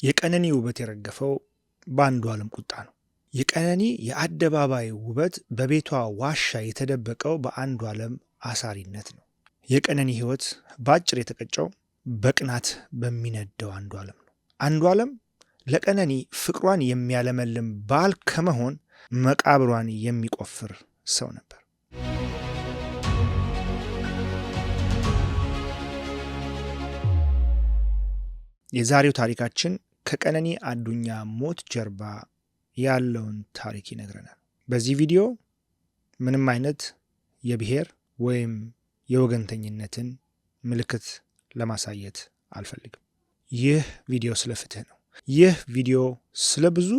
የቀነኒ ውበት የረገፈው በአንዱዓለም ቁጣ ነው። የቀነኒ የአደባባይ ውበት በቤቷ ዋሻ የተደበቀው በአንዱዓለም አሳሪነት ነው። የቀነኒ ሕይወት በአጭር የተቀጨው በቅናት በሚነደው አንዱዓለም ነው። አንዱዓለም ለቀነኒ ፍቅሯን የሚያለመልም ባል ከመሆን መቃብሯን የሚቆፍር ሰው ነበር። የዛሬው ታሪካችን ከቀነኒ አዱኛ ሞት ጀርባ ያለውን ታሪክ ይነግረናል። በዚህ ቪዲዮ ምንም አይነት የብሔር ወይም የወገንተኝነትን ምልክት ለማሳየት አልፈልግም። ይህ ቪዲዮ ስለ ፍትህ ነው። ይህ ቪዲዮ ስለ ብዙ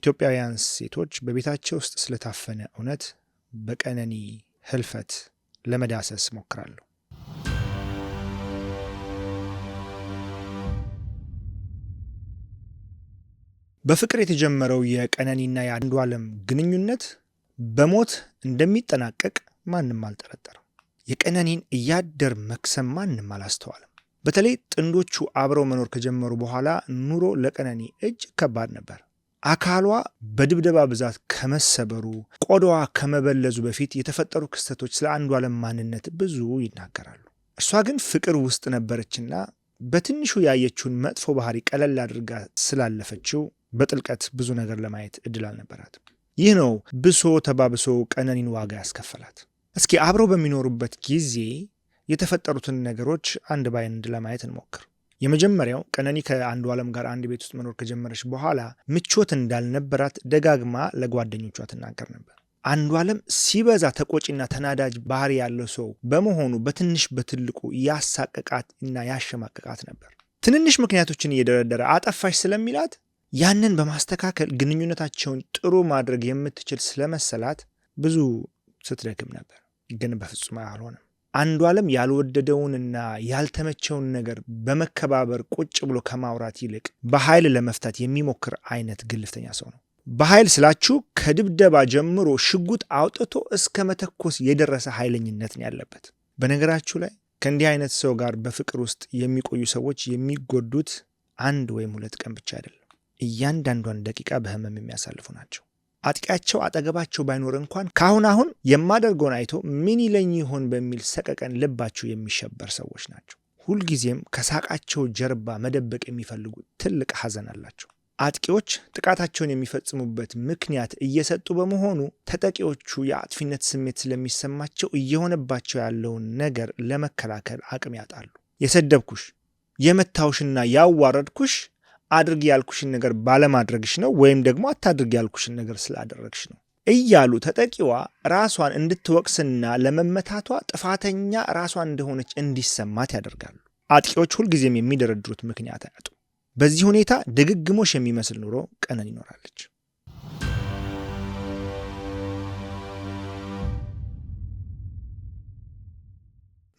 ኢትዮጵያውያን ሴቶች በቤታቸው ውስጥ ስለታፈነ እውነት በቀነኒ ህልፈት ለመዳሰስ ሞክራለሁ። በፍቅር የተጀመረው የቀነኒና የአንዱዓለም ግንኙነት በሞት እንደሚጠናቀቅ ማንም አልጠረጠረም። የቀነኒን እያደር መክሰም ማንም አላስተዋለም። በተለይ ጥንዶቹ አብረው መኖር ከጀመሩ በኋላ ኑሮ ለቀነኒ እጅግ ከባድ ነበር። አካሏ በድብደባ ብዛት ከመሰበሩ፣ ቆዳዋ ከመበለዙ በፊት የተፈጠሩ ክስተቶች ስለ አንዱዓለም ማንነት ብዙ ይናገራሉ። እርሷ ግን ፍቅር ውስጥ ነበረችና በትንሹ ያየችውን መጥፎ ባህሪ ቀለል አድርጋ ስላለፈችው በጥልቀት ብዙ ነገር ለማየት እድል አልነበራትም። ይህ ነው ብሶ ተባብሶ ቀነኒን ዋጋ ያስከፈላት። እስኪ አብረው በሚኖሩበት ጊዜ የተፈጠሩትን ነገሮች አንድ ባይንድ ለማየት እንሞክር። የመጀመሪያው ቀነኒ ከአንዱዓለም ጋር አንድ ቤት ውስጥ መኖር ከጀመረች በኋላ ምቾት እንዳልነበራት ደጋግማ ለጓደኞቿ ትናገር ነበር። አንዱዓለም ሲበዛ ተቆጪና ተናዳጅ ባህሪ ያለው ሰው በመሆኑ በትንሽ በትልቁ ያሳቀቃት እና ያሸማቀቃት ነበር። ትንንሽ ምክንያቶችን እየደረደረ አጠፋሽ ስለሚላት ያንን በማስተካከል ግንኙነታቸውን ጥሩ ማድረግ የምትችል ስለመሰላት ብዙ ስትደክም ነበር። ግን በፍጹም አልሆነም። አንዱዓለም ያልወደደውንና ያልተመቸውን ነገር በመከባበር ቁጭ ብሎ ከማውራት ይልቅ በኃይል ለመፍታት የሚሞክር አይነት ግልፍተኛ ሰው ነው። በኃይል ስላችሁ ከድብደባ ጀምሮ ሽጉጥ አውጥቶ እስከ መተኮስ የደረሰ ኃይለኝነትን ያለበት። በነገራችሁ ላይ ከእንዲህ አይነት ሰው ጋር በፍቅር ውስጥ የሚቆዩ ሰዎች የሚጎዱት 1 ወይም 2 ቀን ብቻ አይደለም። እያንዳንዷን ደቂቃ በህመም የሚያሳልፉ ናቸው። አጥቂያቸው አጠገባቸው ባይኖር እንኳን አሁን የማደርገውን አይቶ ምን ይለኝ ይሆን በሚል ሰቀቀን ልባቸው የሚሸበር ሰዎች ናቸው። ሁልጊዜም ከሳቃቸው ጀርባ መደበቅ የሚፈልጉ ትልቅ ሐዘን አላቸው። አጥቂዎች ጥቃታቸውን የሚፈጽሙበት ምክንያት እየሰጡ በመሆኑ ተጠቂዎቹ የአጥፊነት ስሜት ስለሚሰማቸው እየሆነባቸው ያለውን ነገር ለመከላከል አቅም ያጣሉ። የሰደብኩሽ፣ የመታውሽና ያዋረድኩሽ አድርግ ያልኩሽን ነገር ባለማድረግሽ ነው ወይም ደግሞ አታድርግ ያልኩሽን ነገር ስላደረግሽ ነው እያሉ ተጠቂዋ ራሷን እንድትወቅስና ለመመታቷ ጥፋተኛ ራሷን እንደሆነች እንዲሰማት ያደርጋሉ። አጥቂዎች ሁልጊዜም የሚደረድሩት ምክንያት አያጡ። በዚህ ሁኔታ ድግግሞሽ የሚመስል ኑሮ ቀነኒ ይኖራለች።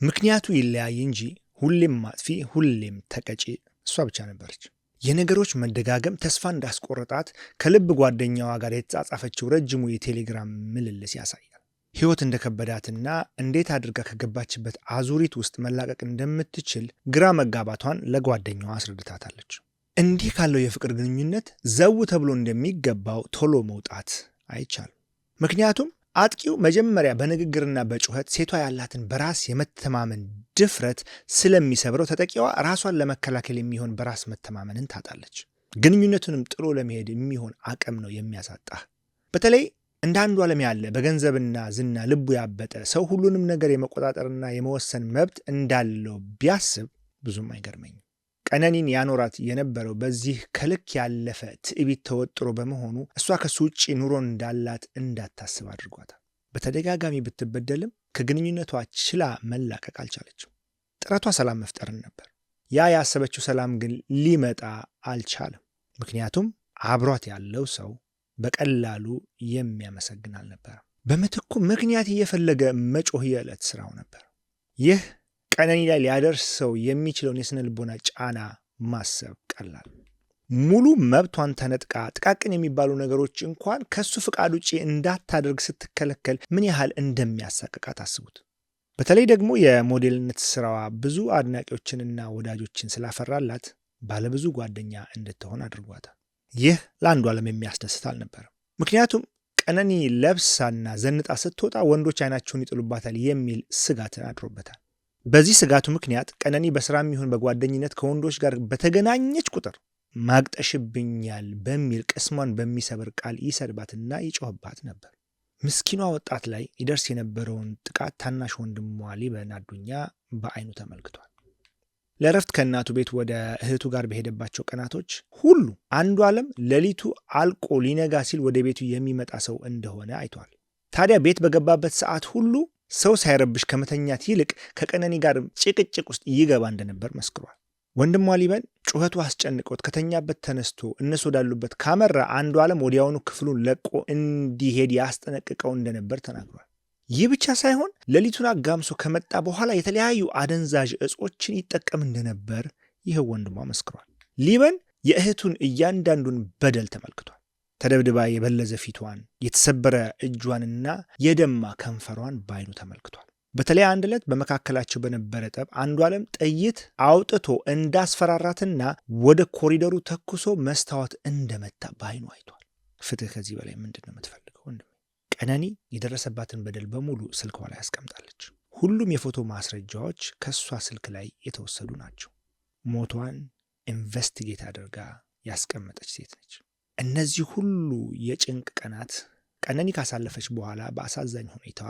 ምክንያቱ ይለያይ እንጂ ሁሌም ማጥፊ፣ ሁሌም ተቀጪ እሷ ብቻ ነበረች። የነገሮች መደጋገም ተስፋ እንዳስቆረጣት ከልብ ጓደኛዋ ጋር የተጻጻፈችው ረጅሙ የቴሌግራም ምልልስ ያሳያል። ሕይወት እንደከበዳትና እንዴት አድርጋ ከገባችበት አዙሪት ውስጥ መላቀቅ እንደምትችል ግራ መጋባቷን ለጓደኛዋ አስረድታታለች። እንዲህ ካለው የፍቅር ግንኙነት ዘው ተብሎ እንደሚገባው ቶሎ መውጣት አይቻልም። ምክንያቱም አጥቂው መጀመሪያ በንግግርና በጩኸት ሴቷ ያላትን በራስ የመተማመን ድፍረት ስለሚሰብረው ተጠቂዋ ራሷን ለመከላከል የሚሆን በራስ መተማመንን ታጣለች። ግንኙነቱንም ጥሎ ለመሄድ የሚሆን አቅም ነው የሚያሳጣህ። በተለይ እንደ አንዱዓለም ያለ በገንዘብና ዝና ልቡ ያበጠ ሰው ሁሉንም ነገር የመቆጣጠርና የመወሰን መብት እንዳለው ቢያስብ ብዙም አይገርመኝም። ቀነኒን ያኖራት የነበረው በዚህ ከልክ ያለፈ ትዕቢት ተወጥሮ በመሆኑ እሷ ከሱ ውጭ ኑሮ እንዳላት እንዳታስብ አድርጓታል። በተደጋጋሚ ብትበደልም ከግንኙነቷ ችላ መላቀቅ አልቻለችም። ጥረቷ ሰላም መፍጠርን ነበር። ያ ያሰበችው ሰላም ግን ሊመጣ አልቻለም። ምክንያቱም አብሯት ያለው ሰው በቀላሉ የሚያመሰግን አልነበረም። በምትኩ ምክንያት እየፈለገ መጮህ የዕለት ስራው ነበር። ይህ ቀነኒ ላይ ሊያደርሰው የሚችለውን የስነ ልቦና ጫና ማሰብ ቀላል። ሙሉ መብቷን ተነጥቃ ጥቃቅን የሚባሉ ነገሮች እንኳን ከሱ ፍቃድ ውጪ እንዳታደርግ ስትከለከል ምን ያህል እንደሚያሳቅቃት አስቡት። በተለይ ደግሞ የሞዴልነት ስራዋ ብዙ አድናቂዎችንና ወዳጆችን ስላፈራላት ባለብዙ ጓደኛ እንድትሆን አድርጓታል። ይህ ለአንዷለም የሚያስደስት አልነበረም። ምክንያቱም ቀነኒ ለብሳና ዘንጣ ስትወጣ ወንዶች አይናቸውን ይጥሉባታል የሚል ስጋትን አድሮበታል። በዚህ ስጋቱ ምክንያት ቀነኒ በስራም ይሁን በጓደኝነት ከወንዶች ጋር በተገናኘች ቁጥር ማግጠሽብኛል በሚል ቅስሟን በሚሰብር ቃል ይሰድባትና ይጮህባት ነበር። ምስኪኗ ወጣት ላይ ይደርስ የነበረውን ጥቃት ታናሽ ወንድሟ ሊበን አዱኛ በአይኑ ተመልክቷል። ለእረፍት ከእናቱ ቤት ወደ እህቱ ጋር በሄደባቸው ቀናቶች ሁሉ አንዷለም ሌሊቱ አልቆ ሊነጋ ሲል ወደ ቤቱ የሚመጣ ሰው እንደሆነ አይቷል። ታዲያ ቤት በገባበት ሰዓት ሁሉ ሰው ሳይረብሽ ከመተኛት ይልቅ ከቀነኒ ጋር ጭቅጭቅ ውስጥ ይገባ እንደነበር መስክሯል። ወንድሟ ሊበን ጩኸቱ አስጨንቆት ከተኛበት ተነስቶ እነሱ ወዳሉበት ካመራ አንዷለም ወዲያውኑ ክፍሉን ለቆ እንዲሄድ ያስጠነቅቀው እንደነበር ተናግሯል። ይህ ብቻ ሳይሆን ሌሊቱን አጋምሶ ከመጣ በኋላ የተለያዩ አደንዛዥ እጾችን ይጠቀም እንደነበር ይህ ወንድሟ መስክሯል። ሊበን የእህቱን እያንዳንዱን በደል ተመልክቷል። ተደብድባ የበለዘ ፊቷን፣ የተሰበረ እጇንና የደማ ከንፈሯን ባይኑ ተመልክቷል። በተለይ አንድ ዕለት በመካከላቸው በነበረ ጠብ አንዷለም ጥይት አውጥቶ እንዳስፈራራትና ወደ ኮሪደሩ ተኩሶ መስታወት እንደመታ ባይኑ አይቷል። ፍትህ ከዚህ በላይ ምንድን ነው የምትፈልገው ወንድሜ? ቀነኒ የደረሰባትን በደል በሙሉ ስልኳ ላይ ያስቀምጣለች። ሁሉም የፎቶ ማስረጃዎች ከእሷ ስልክ ላይ የተወሰዱ ናቸው። ሞቷን ኢንቨስቲጌት አድርጋ ያስቀመጠች ሴት ነች። እነዚህ ሁሉ የጭንቅ ቀናት ቀነኒ ካሳለፈች በኋላ በአሳዛኝ ሁኔታ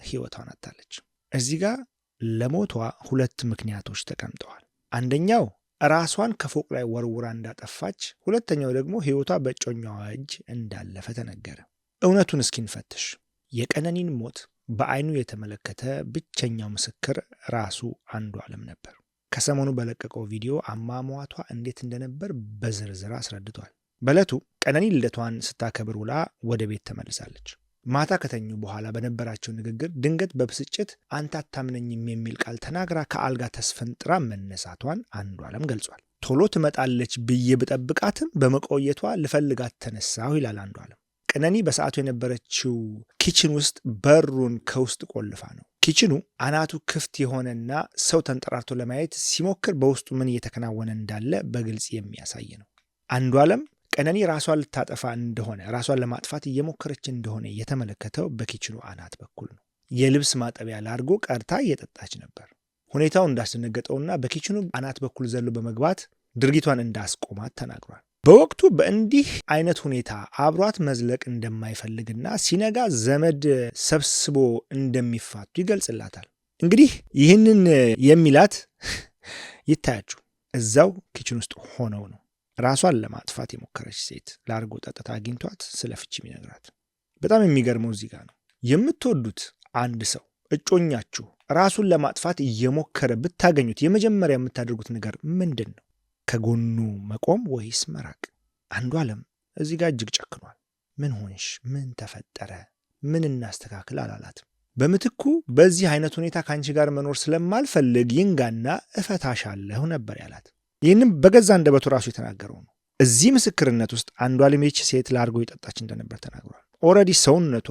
ህይወቷን አጣለች። እዚህ ጋር ለሞቷ ሁለት ምክንያቶች ተቀምጠዋል። አንደኛው ራሷን ከፎቅ ላይ ወርውራ እንዳጠፋች፣ ሁለተኛው ደግሞ ህይወቷ በእጮኛዋ እጅ እንዳለፈ ተነገረ። እውነቱን እስኪንፈትሽ የቀነኒን ሞት በአይኑ የተመለከተ ብቸኛው ምስክር ራሱ አንዷለም ነበር። ከሰሞኑ በለቀቀው ቪዲዮ አሟሟቷ እንዴት እንደነበር በዝርዝር አስረድቷል። በዕለቱ ቀነኒ ልደቷን ስታከብር ውላ ወደ ቤት ተመልሳለች። ማታ ከተኙ በኋላ በነበራቸው ንግግር ድንገት በብስጭት አንተ አታምነኝም የሚል ቃል ተናግራ ከአልጋ ተስፈንጥራ መነሳቷን አንዷለም ገልጿል። ቶሎ ትመጣለች ብዬ ብጠብቃትም በመቆየቷ ልፈልጋት ተነሳሁ ይላል አንዷለም። ቀነኒ በሰዓቱ የነበረችው ኪችን ውስጥ በሩን ከውስጥ ቆልፋ ነው። ኪችኑ አናቱ ክፍት የሆነና ሰው ተንጠራርቶ ለማየት ሲሞክር በውስጡ ምን እየተከናወነ እንዳለ በግልጽ የሚያሳይ ነው። አንዷለም ቀነኒ ራሷን ልታጠፋ እንደሆነ ራሷን ለማጥፋት እየሞከረች እንደሆነ የተመለከተው በኪችኑ አናት በኩል ነው። የልብስ ማጠቢያ ላርጎ ቀርታ እየጠጣች ነበር። ሁኔታው እንዳስደነገጠውና በኪችኑ አናት በኩል ዘሎ በመግባት ድርጊቷን እንዳስቆማት ተናግሯል። በወቅቱ በእንዲህ አይነት ሁኔታ አብሯት መዝለቅ እንደማይፈልግና ሲነጋ ዘመድ ሰብስቦ እንደሚፋቱ ይገልጽላታል። እንግዲህ ይህንን የሚላት ይታያችሁ እዛው ኪችን ውስጥ ሆነው ነው። ራሷን ለማጥፋት የሞከረች ሴት ላርጎ ጠጥታ አግኝቷት ስለ ፍቺ የሚነግራት። በጣም የሚገርመው እዚህ ጋር ነው። የምትወዱት አንድ ሰው እጮኛችሁ ራሱን ለማጥፋት እየሞከረ ብታገኙት የመጀመሪያ የምታደርጉት ነገር ምንድን ነው? ከጎኑ መቆም ወይስ መራቅ? አንዷለም እዚህ ጋር እጅግ ጨክኗል። ምን ሆንሽ? ምን ተፈጠረ? ምን እናስተካክል አላላትም። በምትኩ በዚህ አይነት ሁኔታ ከአንቺ ጋር መኖር ስለማልፈልግ ይንጋና እፈታሻለሁ ነበር ያላት። ይህንም በገዛ አንደበቱ ራሱ የተናገረው ነው። እዚህ ምስክርነት ውስጥ አንዷለም ይህች ሴት ላርጎ የጠጣች እንደነበር ተናግሯል። ኦልሬዲ ሰውነቷ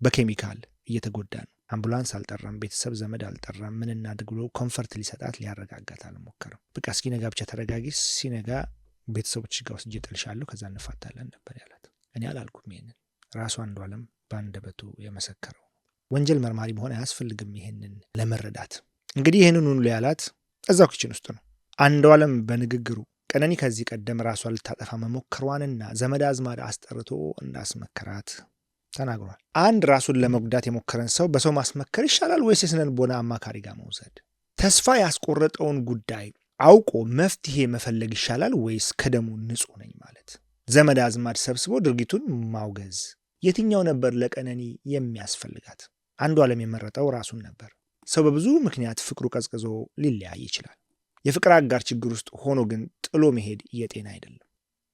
በኬሚካል እየተጎዳ ነው። አምቡላንስ አልጠራም፣ ቤተሰብ ዘመድ አልጠራም። ምን እናድርግ ብሎ ኮንፈርት ሊሰጣት ሊያረጋጋት አልሞከረም። በቃ እስኪነጋ ብቻ ተረጋጊ፣ ሲነጋ ቤተሰቦች ጋር ወስጄ እጥልሻለሁ፣ ከዛ እንፋታለን ነበር ያላት። እኔ አላልኩም። ይሄንን ራሱ አንዷለም በአንደበቱ የመሰከረው። ወንጀል መርማሪ መሆን አያስፈልግም ይሄንን ለመረዳት። እንግዲህ ይህንን ሁሉ ያላት እዛው ኪችን ውስጥ ነው። አንዷለም በንግግሩ ቀነኒ ከዚህ ቀደም ራሷን ልታጠፋ መሞከሯንና ዘመድ አዝማድ አስጠርቶ እንዳስመከራት ተናግሯል። አንድ ራሱን ለመጉዳት የሞከረን ሰው በሰው ማስመከር ይሻላል ወይስ የስነ ልቦና አማካሪ ጋር መውሰድ? ተስፋ ያስቆረጠውን ጉዳይ አውቆ መፍትሄ መፈለግ ይሻላል ወይስ ከደሙ ንጹሕ ነኝ ማለት? ዘመድ አዝማድ ሰብስቦ ድርጊቱን ማውገዝ የትኛው ነበር ለቀነኒ የሚያስፈልጋት? አንዷለም የመረጠው ራሱን ነበር። ሰው በብዙ ምክንያት ፍቅሩ ቀዝቅዞ ሊለያይ ይችላል። የፍቅር አጋር ችግር ውስጥ ሆኖ ግን ጥሎ መሄድ የጤና አይደለም።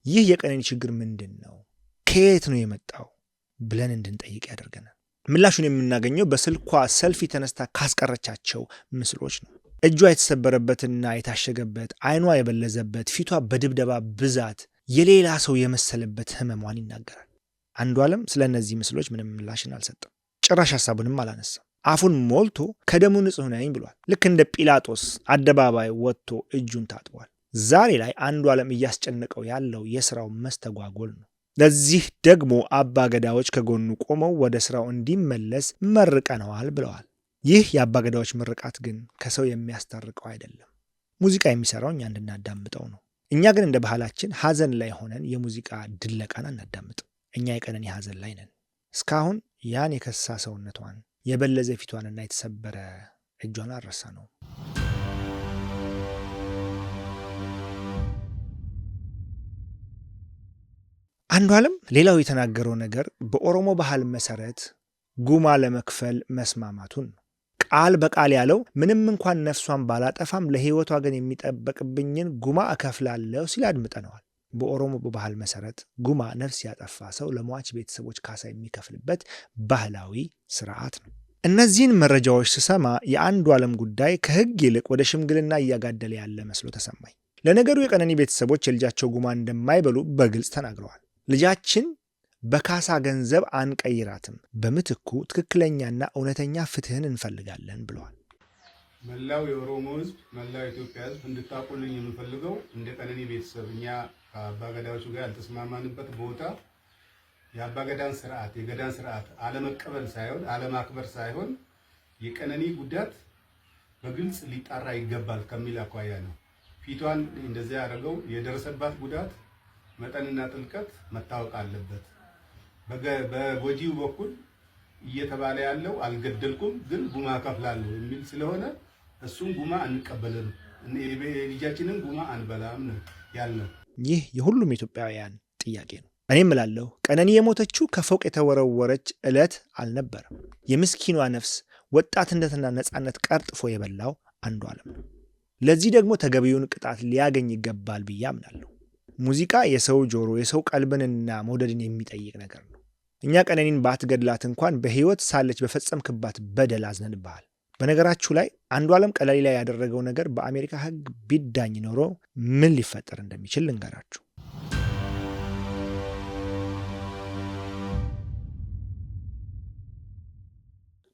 ይህ የቀነኒ ችግር ምንድን ነው? ከየት ነው የመጣው ብለን እንድንጠይቅ ያደርገናል። ምላሹን የምናገኘው በስልኳ ሰልፊ ተነስታ ካስቀረቻቸው ምስሎች ነው። እጇ የተሰበረበትና የታሸገበት፣ አይኗ የበለዘበት፣ ፊቷ በድብደባ ብዛት የሌላ ሰው የመሰለበት ህመሟን ይናገራል። አንዷለም ስለ እነዚህ ምስሎች ምንም ምላሽን አልሰጠም። ጭራሽ ሀሳቡንም አላነሳም። አፉን ሞልቶ ከደሙ ንጹሕ ነኝ ብሏል። ልክ እንደ ጲላጦስ አደባባይ ወጥቶ እጁን ታጥቧል። ዛሬ ላይ አንዱዓለም እያስጨነቀው ያለው የስራው መስተጓጎል ነው። ለዚህ ደግሞ አባገዳዎች ከጎኑ ቆመው ወደ ስራው እንዲመለስ መርቀነዋል ብለዋል። ይህ የአባገዳዎች ምርቃት ግን ከሰው የሚያስታርቀው አይደለም። ሙዚቃ የሚሰራው እኛ እንድናዳምጠው ነው። እኛ ግን እንደ ባህላችን ሐዘን ላይ ሆነን የሙዚቃ ድለቃን አናዳምጥም። እኛ የቀነኒ ሐዘን ላይ ነን። እስካሁን ያን የከሳ ሰውነቷን የበለዘ ፊቷንና የተሰበረ እጇን አልረሳ ነው። አንዱዓለም ሌላው የተናገረው ነገር በኦሮሞ ባህል መሰረት ጉማ ለመክፈል መስማማቱን ነው። ቃል በቃል ያለው ምንም እንኳን ነፍሷን ባላጠፋም ለህይወቷ ግን የሚጠበቅብኝን ጉማ እከፍላለሁ ሲል አድምጠነዋል። በኦሮሞ ባህል መሰረት ጉማ ነፍስ ያጠፋ ሰው ለሟች ቤተሰቦች ካሳ የሚከፍልበት ባህላዊ ስርዓት ነው። እነዚህን መረጃዎች ስሰማ የአንዱዓለም ጉዳይ ከህግ ይልቅ ወደ ሽምግልና እያጋደለ ያለ መስሎ ተሰማኝ። ለነገሩ የቀነኒ ቤተሰቦች የልጃቸው ጉማ እንደማይበሉ በግልጽ ተናግረዋል። ልጃችን በካሳ ገንዘብ አንቀይራትም፣ በምትኩ ትክክለኛና እውነተኛ ፍትህን እንፈልጋለን ብለዋል። መላው የኦሮሞ ህዝብ፣ መላው የኢትዮጵያ ህዝብ እንድታቁልኝ የምፈልገው እንደ ቀነኒ ቤተሰብ እኛ ከአባገዳዎቹ ጋር ያልተስማማንበት ቦታ የአባገዳን ስርዓት የገዳን ስርዓት አለመቀበል ሳይሆን አለማክበር ሳይሆን የቀነኒ ጉዳት በግልጽ ሊጣራ ይገባል ከሚል አኳያ ነው። ፊቷን እንደዚያ ያደረገው የደረሰባት ጉዳት መጠንና ጥልቀት መታወቅ አለበት። በጎጂው በኩል እየተባለ ያለው አልገደልኩም ግን ጉማ ከፍላለሁ የሚል ስለሆነ እሱን ጉማ አንቀበልም፣ ልጃችንን ጉማ አንበላም ነው ያልነው። ይህ የሁሉም ኢትዮጵያውያን ጥያቄ ነው። እኔም እላለሁ ቀነኒ የሞተችው ከፎቅ የተወረወረች ዕለት አልነበረም። የምስኪኗ ነፍስ ወጣትነትና ነፃነት ቀርጥፎ የበላው አንዱዓለም ነው። ለዚህ ደግሞ ተገቢውን ቅጣት ሊያገኝ ይገባል ብዬ አምናለሁ። ሙዚቃ የሰው ጆሮ የሰው ቀልብንና መውደድን የሚጠይቅ ነገር ነው። እኛ ቀነኒን ባትገድላት እንኳን በህይወት ሳለች በፈጸምክባት በደል አዝነንብሃል። በነገራችሁ ላይ አንዱዓለም ቀለሊ ላይ ያደረገው ነገር በአሜሪካ ህግ ቢዳኝ ኖሮ ምን ሊፈጠር እንደሚችል ልንገራችሁ።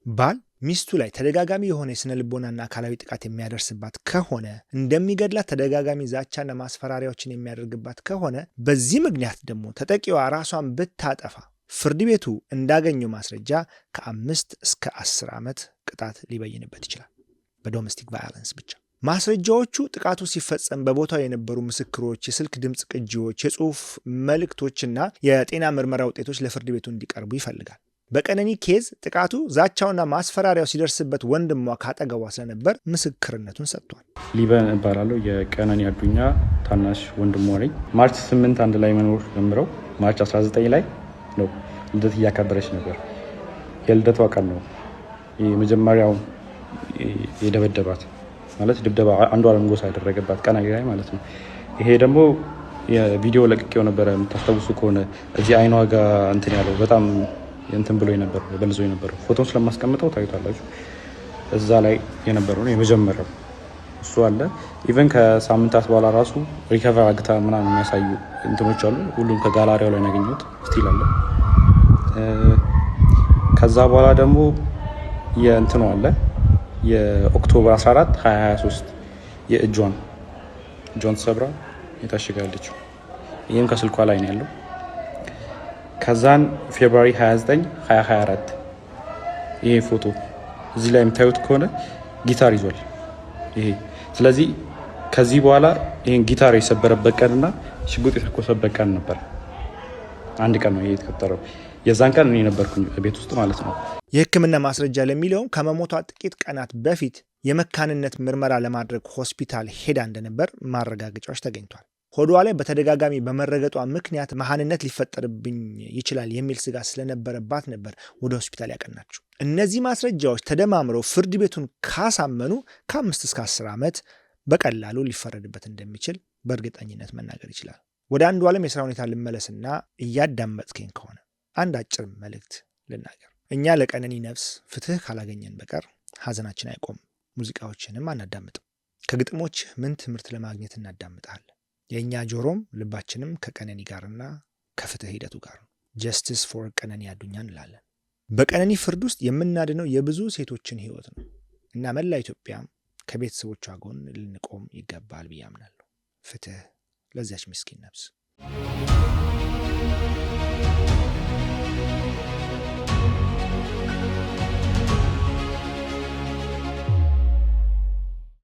ባል ሚስቱ ላይ ተደጋጋሚ የሆነ የስነ ልቦናና አካላዊ ጥቃት የሚያደርስባት ከሆነ እንደሚገድላት ተደጋጋሚ ዛቻና ማስፈራሪያዎችን የሚያደርግባት ከሆነ በዚህ ምክንያት ደግሞ ተጠቂዋ ራሷን ብታጠፋ ፍርድ ቤቱ እንዳገኘው ማስረጃ ከ5 እስከ 10 ዓመት ቅጣት ሊበይንበት ይችላል። በዶሜስቲክ ቫዮለንስ ብቻ። ማስረጃዎቹ ጥቃቱ ሲፈጸም በቦታው የነበሩ ምስክሮች፣ የስልክ ድምፅ ቅጂዎች፣ የጽሁፍ መልእክቶችና የጤና ምርመራ ውጤቶች ለፍርድ ቤቱ እንዲቀርቡ ይፈልጋል። በቀነኒ ኬዝ ጥቃቱ ዛቻውና ማስፈራሪያው ሲደርስበት ወንድሟ ካጠገቧ ስለነበር ምስክርነቱን ሰጥቷል። ሊበን እባላለሁ። የቀነኒ አዱኛ ታናሽ ወንድሟ ነኝ። ማርች 8 አንድ ላይ መኖር ጀምረው ማርች 19 ላይ ነው ልደት እያከበረች ነበር። የልደቷ ቀን ነው የመጀመሪያው የደበደባት ማለት ድብደባ አንዱዓለም ጎሳ ያደረገባት ቀን ላይ ማለት ነው። ይሄ ደግሞ የቪዲዮ ለቅቄው ነበረ። የምታስታውሱ ከሆነ እዚህ አይኗ ጋር እንትን ያለው በጣም እንትን ብሎ የነበረው በልዞ የነበረው ፎቶን ስለማስቀምጠው ታዩታላችሁ። እዛ ላይ የነበረው ነው የመጀመሪያው እሱ አለ። ኢቨን ከሳምንታት በኋላ ራሱ ሪከቨር አግታ ምናምን የሚያሳዩ እንትኖች አሉ። ሁሉም ከጋላሪያው ላይ ያገኘሁት ስቲል አለ። ከዛ በኋላ ደግሞ የእንትኑ አለ የኦክቶበር 14 2023 የእጇን ተሰብራ የታሽጋለች። ይህም ከስልኳ ላይ ነው ያለው። ከዛን ፌብሩዋሪ 29 2024 ይሄ ፎቶ እዚህ ላይ የምታዩት ከሆነ ጊታር ይዟል ይሄ። ስለዚህ ከዚህ በኋላ ይሄን ጊታር የሰበረበት ቀንና ሽጉጥ የተኮሰበት ቀን ነበር። አንድ ቀን ነው ይሄ የተከተረው። የዛን ቀን እኔ ነበርኩኝ ቤት ውስጥ ማለት ነው። የሕክምና ማስረጃ ለሚለውም ከመሞቷ ጥቂት ቀናት በፊት የመካንነት ምርመራ ለማድረግ ሆስፒታል ሄዳ እንደነበር ማረጋገጫዎች ተገኝቷል። ሆዷ ላይ በተደጋጋሚ በመረገጧ ምክንያት መሃንነት ሊፈጠርብኝ ይችላል የሚል ስጋት ስለነበረባት ነበር ወደ ሆስፒታል ያቀናችው። እነዚህ ማስረጃዎች ተደማምረው ፍርድ ቤቱን ካሳመኑ ከ5 እስከ 10 ዓመት በቀላሉ ሊፈረድበት እንደሚችል በእርግጠኝነት መናገር ይችላል። ወደ አንዱዓለም የሥራ ሁኔታ ልመለስና እያዳመጥከኝ ከሆነ አንድ አጭር መልእክት ልናገር። እኛ ለቀነኒ ነፍስ ፍትህ ካላገኘን በቀር ሐዘናችን አይቆምም። ሙዚቃዎችንም አናዳምጥም። ከግጥሞች ምን ትምህርት ለማግኘት እናዳምጣለን? የእኛ ጆሮም ልባችንም ከቀነኒ ጋርና ከፍትህ ሂደቱ ጋር ነው። ጀስቲስ ፎር ቀነኒ አዱኛ እንላለን። በቀነኒ ፍርድ ውስጥ የምናድነው የብዙ ሴቶችን ህይወት ነው እና መላ ኢትዮጵያም ከቤተሰቦቿ ጎን ልንቆም ይገባል ብዬ አምናለሁ። ፍትህ ለዚያች ምስኪን ነፍስ።